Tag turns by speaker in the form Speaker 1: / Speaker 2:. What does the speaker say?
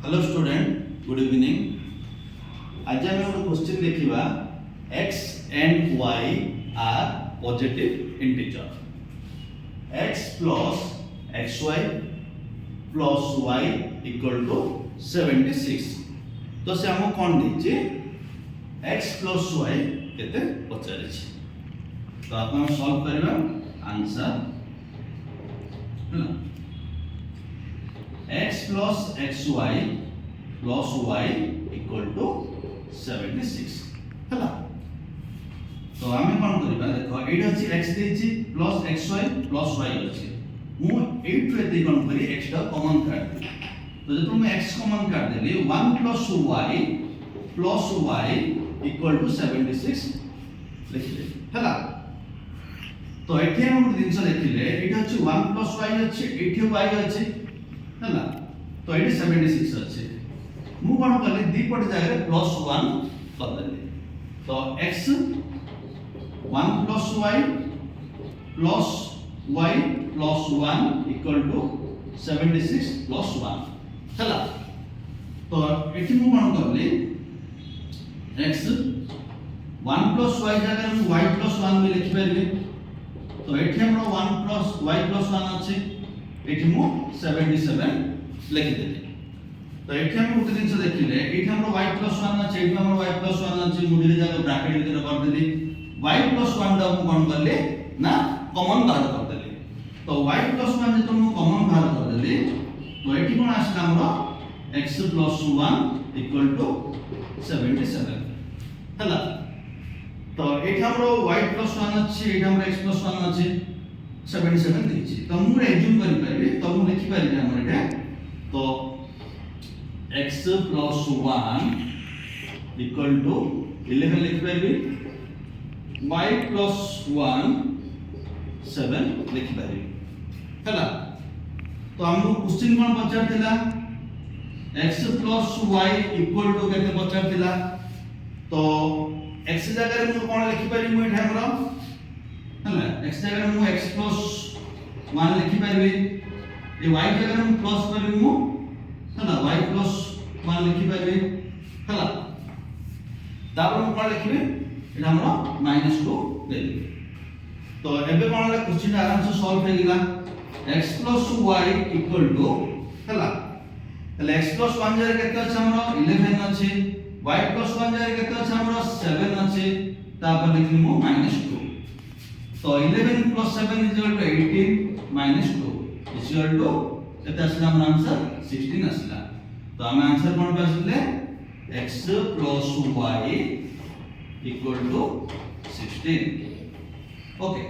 Speaker 1: Hello student good evening. आज आम गोटे क्वेश्चन देखा x and y are positive integer x plus xy plus y equal to 76। तो से हमको कौन दीजिए x plus y केते पचारे तो आपण सॉल्व करबा answer x plus xy plus y equal to 76 हला। तो आमे कोन करबा देखो एटा अछि x देछि plus xy plus y अछि मु 8 रे दे कोन करी x टा कॉमन काट दे तो जब मैं x कॉमन काट देली 1 plus y equal to 76 लिखले हला। तो एठी हम गोटे जिंस देखिले एटा अछि 1 plus y अछि एठी y अछि हला। तो एटी 76 अछि मु कोन करले दी पट जागे +1 कर देली तो x 1 plus y plus 1 equal to 76 plus 1 हला। तो एटी मु कोन करले x 1 plus y जागे मु y plus 1 भी लिखि परबे तो एठी हमरो 1 plus y plus 1 अछि एठी मु 77 लिखि देली। तो एठी हम गोटे जिंस देखिले एठी हमरो y plus 1 अछि एठी हमरो y plus 1 अछि मु दिले जाके ब्रैकेट भितर कर देली y plus 1 दा मु कोन करले ना कॉमन बाहर कर देली। तो y plus 1 जे मु कॉमन बाहर कर देली तो एठी कोन आसला हमरो x plus 1 equal to 77 हला। तो एठी हमरो y plus 1 अछि एठी हमरो x plus 1 अछि 77 देछि तो मु एज्यूम करि परबे तो मु लिखि परबे हमर एटा तो x plus 1 equal to 11 लिखि परबे y plus 1 7 लिखि परबे हला। तो हमको क्वेश्चन कोन पचार थिला x plus y equal to केते पचार थिला तो x जगह रे मु कोन लिखि परबे मु एठा हमरो हला x जगह मु x plus 1 लिखि परबे ए y जगह मु प्लस परबे मु हला y plus 1 लिखि परबे हला। तापर मु कोन लिखिबे एटा हमरो -2 देबे तो एबे कोन ला क्वेश्चन आराम से सॉल्व हो गेला x plus y equal to हला तले x plus 1 जरे केते अछि हमरो 11 अछि y plus 1 जरे केते अछि हमरो 7 अछि तापर लिखिबे मु -2 तो 11 plus 7 is equal to 18 minus 2 is equal to केते आसला हमर आंसर 16 आसला। तो हम answer cone पासले x plus y equal to 16 okay.